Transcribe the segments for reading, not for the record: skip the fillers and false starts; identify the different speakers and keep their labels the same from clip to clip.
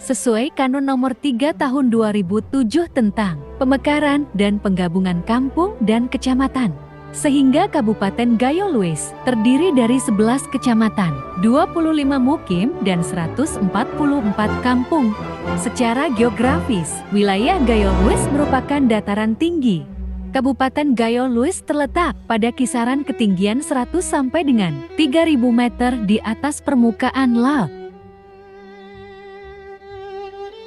Speaker 1: sesuai Kanun Nomor 3 Tahun 2007 tentang Pemekaran dan Penggabungan Kampung dan Kecamatan. Sehingga Kabupaten Gayo Luis terdiri dari 11 kecamatan, 25 mukim, dan 144 kampung. Secara geografis, wilayah Gayo Luis merupakan dataran tinggi. Kabupaten Gayo Luis terletak pada kisaran ketinggian 100 sampai dengan 3.000 meter di atas permukaan laut.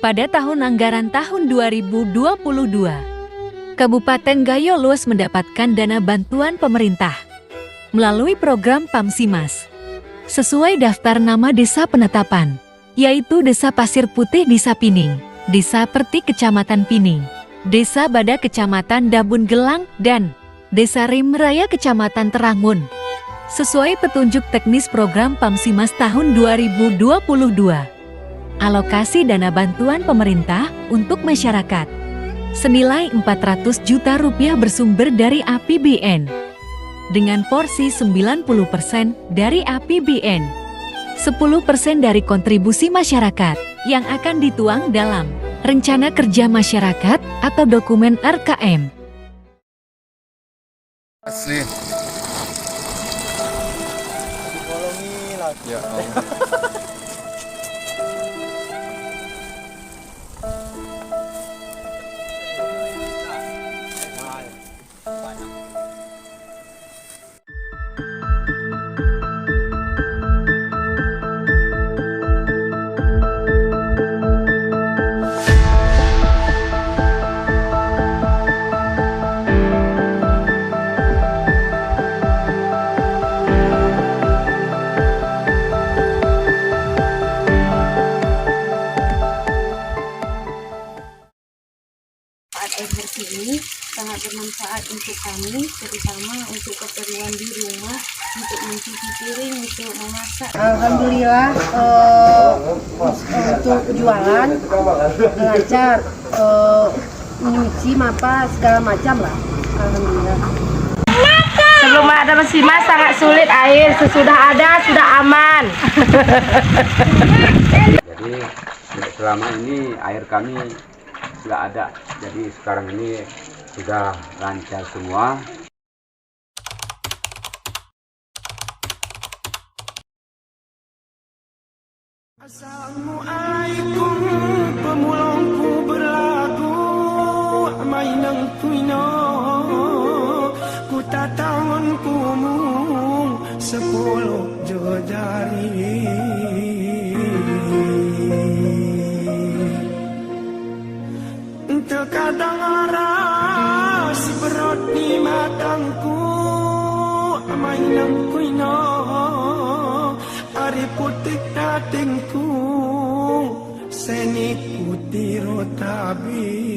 Speaker 1: Pada tahun anggaran tahun 2022, Kabupaten Gayo Luis mendapatkan dana bantuan pemerintah melalui program PAMSIMAS sesuai daftar nama desa penetapan, yaitu Desa Pasir Putih Desa Pining, Desa Perti Kecamatan Pining, Desa Bada Kecamatan Dabun Gelang, dan Desa Rimraya Kecamatan Terangun. Sesuai petunjuk teknis program PAMSIMAS tahun 2022, alokasi dana bantuan pemerintah untuk masyarakat senilai 400 juta rupiah bersumber dari APBN dengan porsi 90% dari APBN, 10% dari kontribusi masyarakat yang akan dituang dalam Rencana Kerja Masyarakat atau dokumen RKM.
Speaker 2: Asli. Ya Allah.
Speaker 3: Air bersih ini sangat bermanfaat untuk kami, terutama untuk keperluan di rumah, untuk mencuci piring, untuk memasak. Alhamdulillah untuk jualan lancar, nyuci apa segala macam lah. Alhamdulillah.
Speaker 4: Sebelum ada PAMSIMAS sangat sulit air, sesudah ada sudah aman.
Speaker 5: Jadi selama ini air kami sudah ada, jadi sekarang ini sudah lancar semua.
Speaker 6: Assalamualaikum, pemulangku berlagu mainan kuino, ku tatangan kumung 10 jari. Terkadang ras berat di matangku, mainan kuino, hari putih datingku, seni putih rotabi.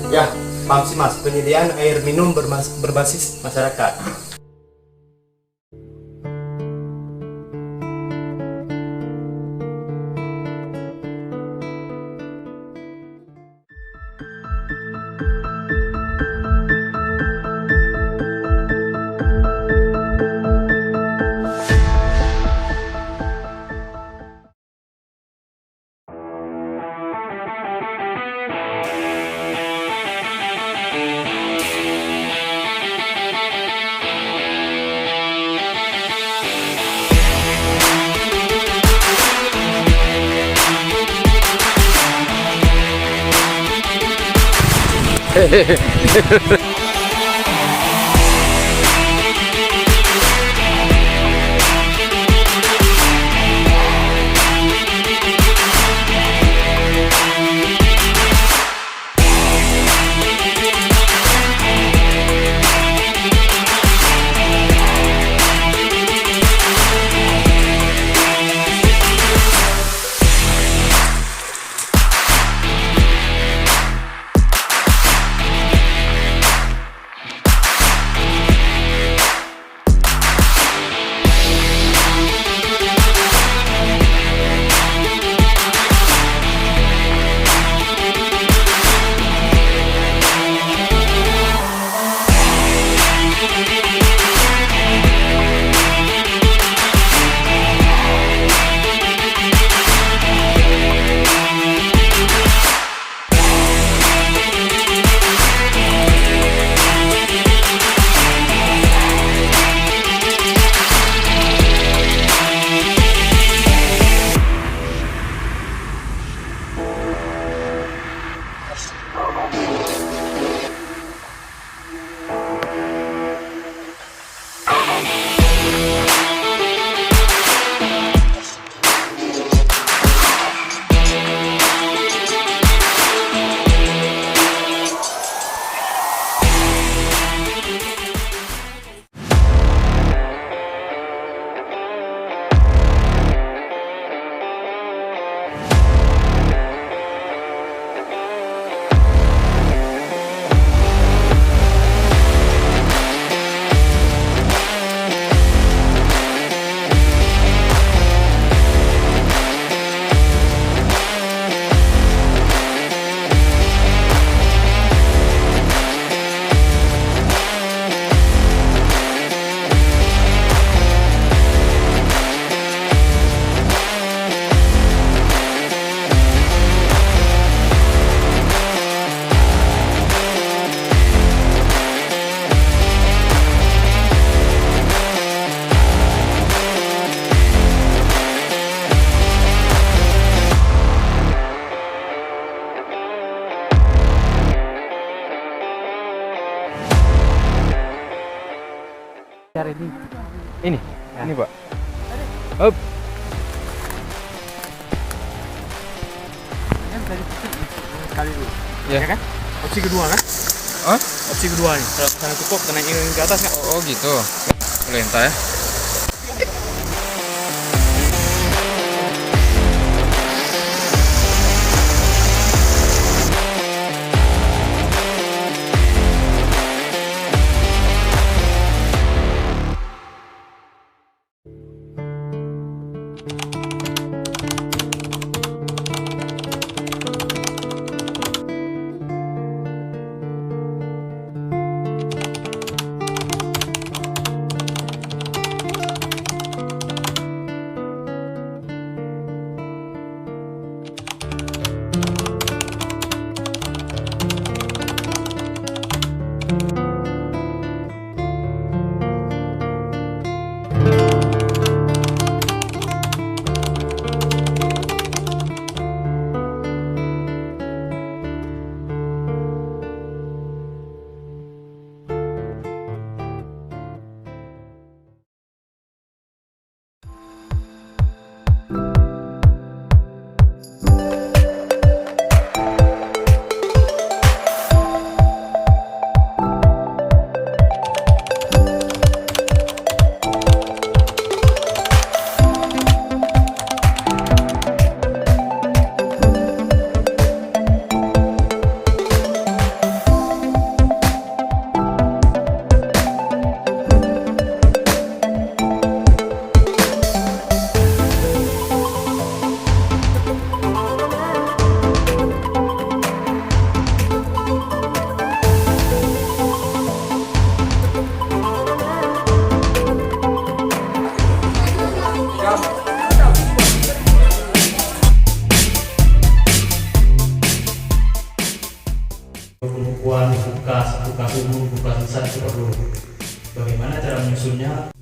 Speaker 2: Ya, Pamsimas, penyediaan air minum berbasis masyarakat.
Speaker 7: Cari ini Pak. Up.
Speaker 8: Kali dulu.
Speaker 7: Ya
Speaker 8: kan? Opsi kedua kan?
Speaker 7: Hah?
Speaker 8: Opsi kedua nih. Kalau sana cukup, kena ingin ke atas kan?
Speaker 7: Oh gitu. Boleh entah ya.
Speaker 9: Pembukuan buka umum, buka besar itu perlu. Bagaimana cara menyusunnya?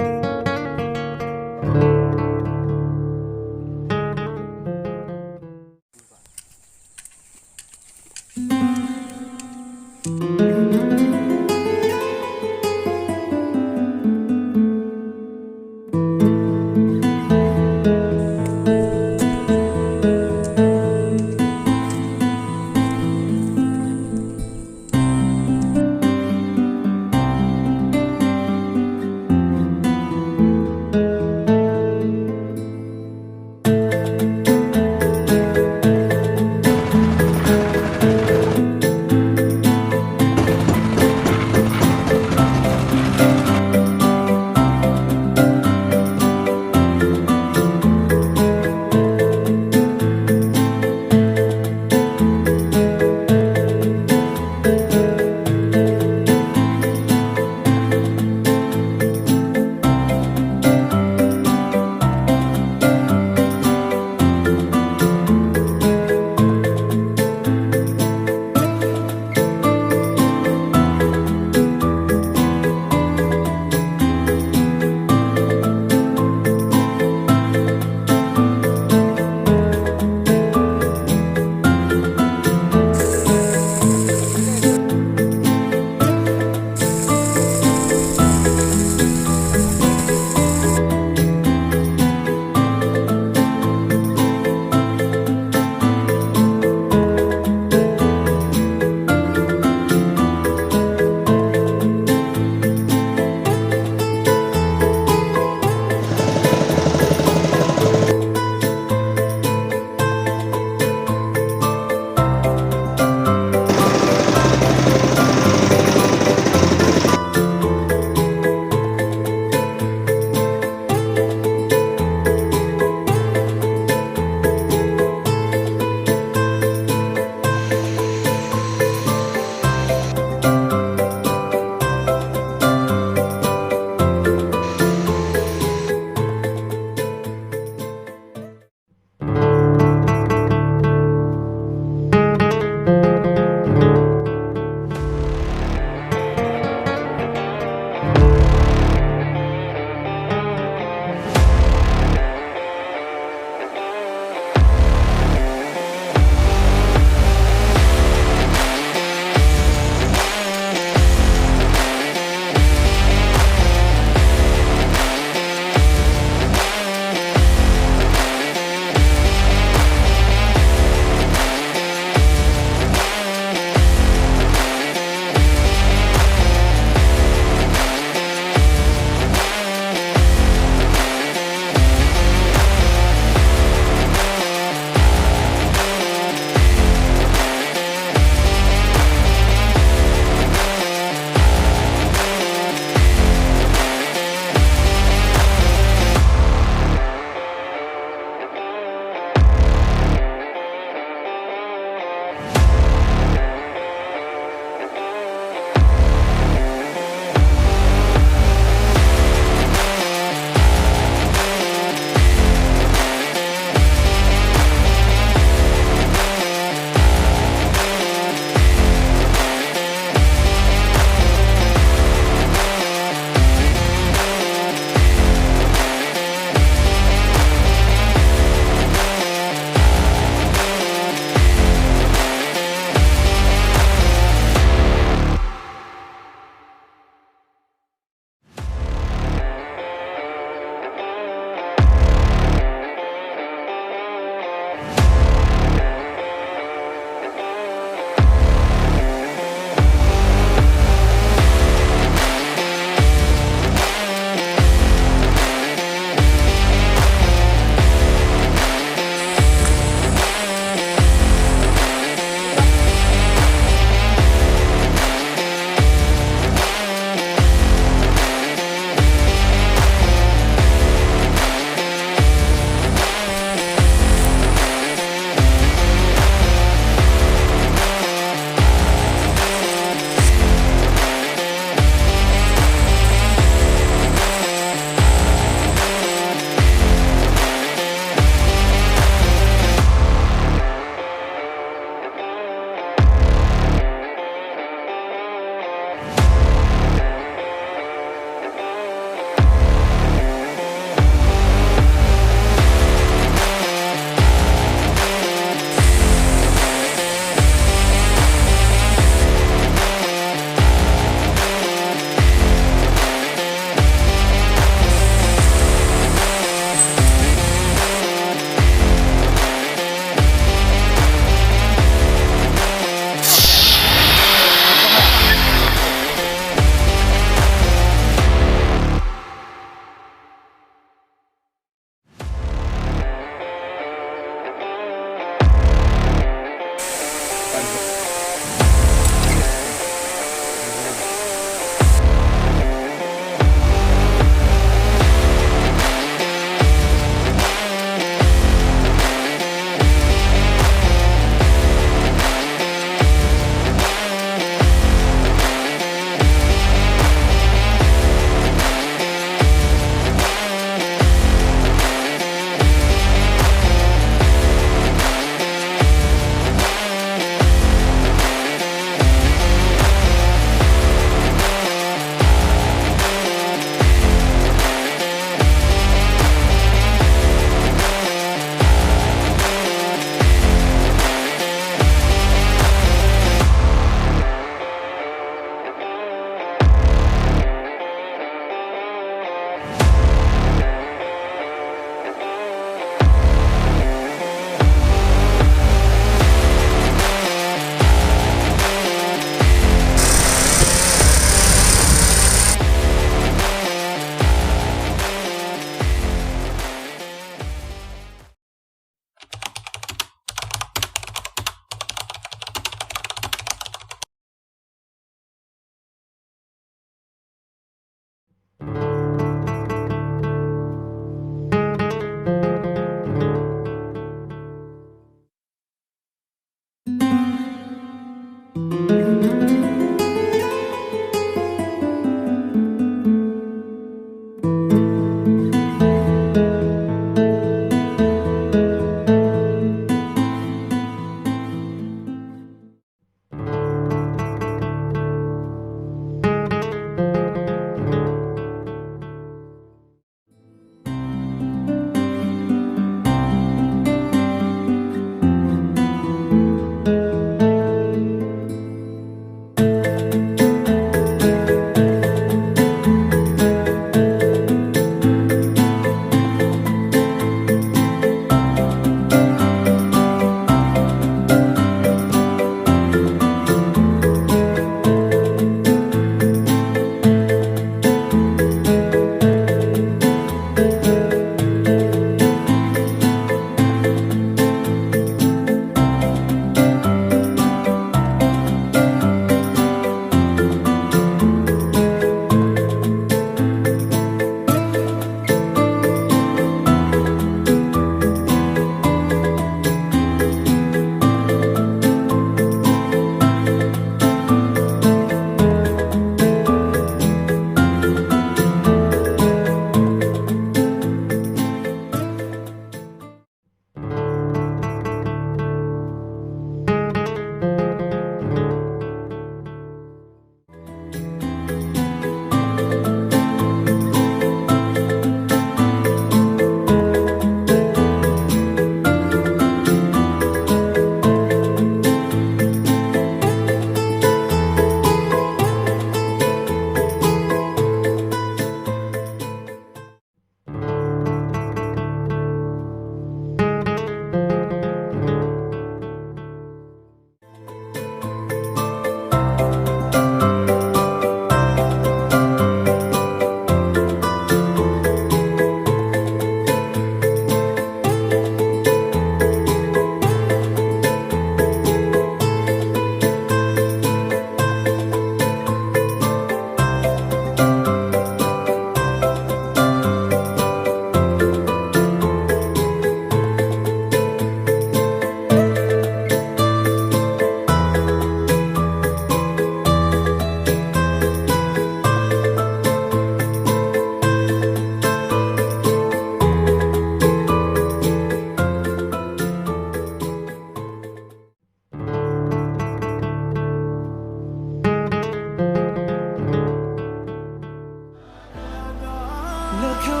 Speaker 6: Look who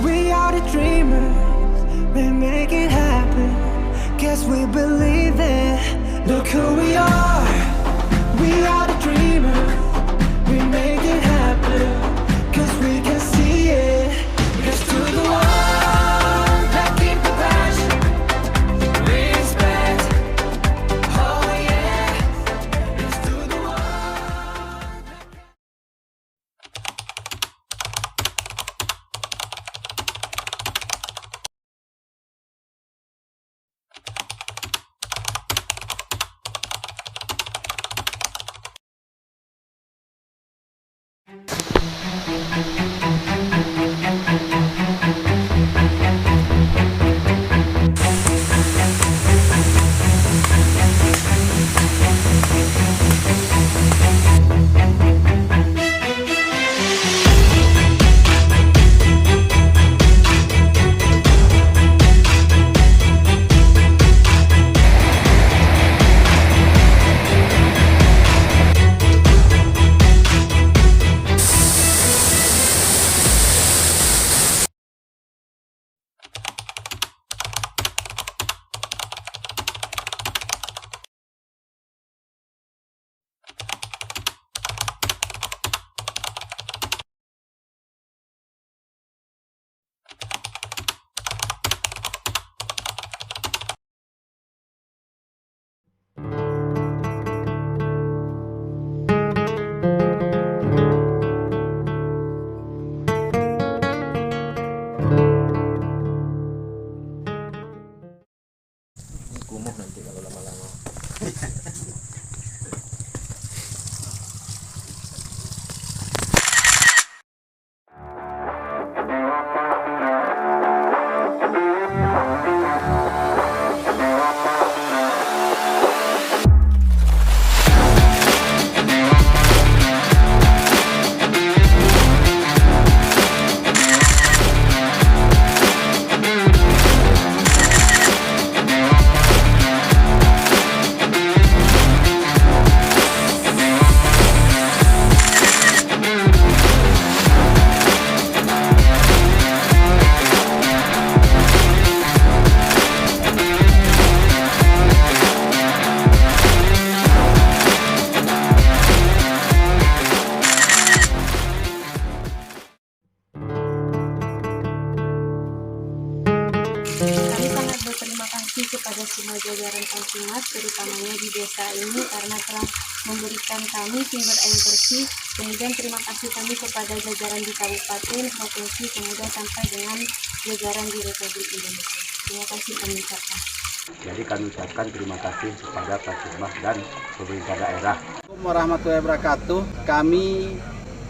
Speaker 6: we are the dreamers, we make it happen, guess we believe it. Look who we are the dreamers, we make it happen, cause we can see it. Here's to the one that keep the passion, respect, oh yeah. Here's to the one.
Speaker 2: Kumuh nanti kalau lama-lama.
Speaker 3: Kami sangat berterima kasih kepada semua jajaran Pamsimas, terutamanya di desa ini karena telah memberikan kami sumber air bersih. Kemudian terima kasih kami kepada jajaran di kabupaten, provinsi, kemudian sampai dengan jajaran di Republik Indonesia. Terima kasih kami ucapkan.
Speaker 5: Jadi kami ucapkan terima kasih kepada Pamsimas dan pemerintah daerah.
Speaker 10: Assalamualaikum warahmatullahi wabarakatuh. Kami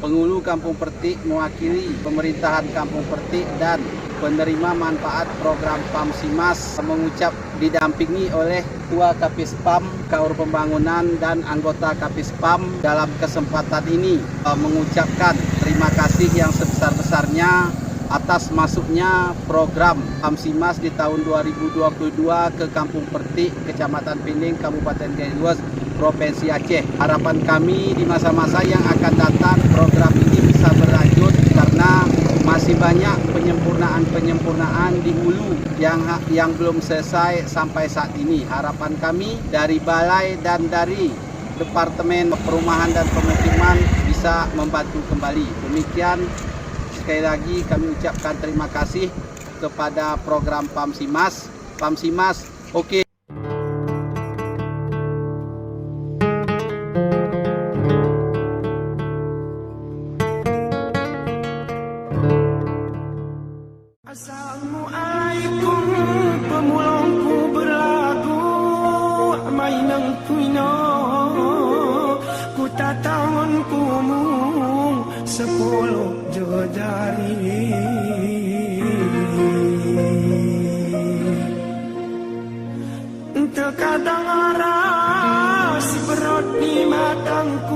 Speaker 10: penghulu Kampung Pertik mewakili pemerintahan Kampung Pertik dan penerima manfaat program Pamsimas mengucap didampingi oleh Ketua Kapispam, Kaur Pembangunan dan anggota Kapispam dalam kesempatan ini mengucapkan terima kasih yang sebesar-besarnya atas masuknya program Pamsimas di tahun 2022 ke Kampung Pertik, Kecamatan Pining, Kabupaten Kailus, Provinsi Aceh. Harapan kami di masa-masa yang akan datang program ini bisa berlanjut karena masih banyak penyempurnaan di hulu yang belum selesai sampai saat ini. Harapan kami dari Balai dan dari Departemen Perumahan dan Pemukiman bisa membantu kembali. Demikian, sekali lagi kami ucapkan terima kasih kepada program Pamsimas. Pamsimas, oke.
Speaker 6: Assalamualaikum, pemulangku berlagu mainan kuino, ku tatangan kumung 10 jari. Terkadang aras berat di mataku.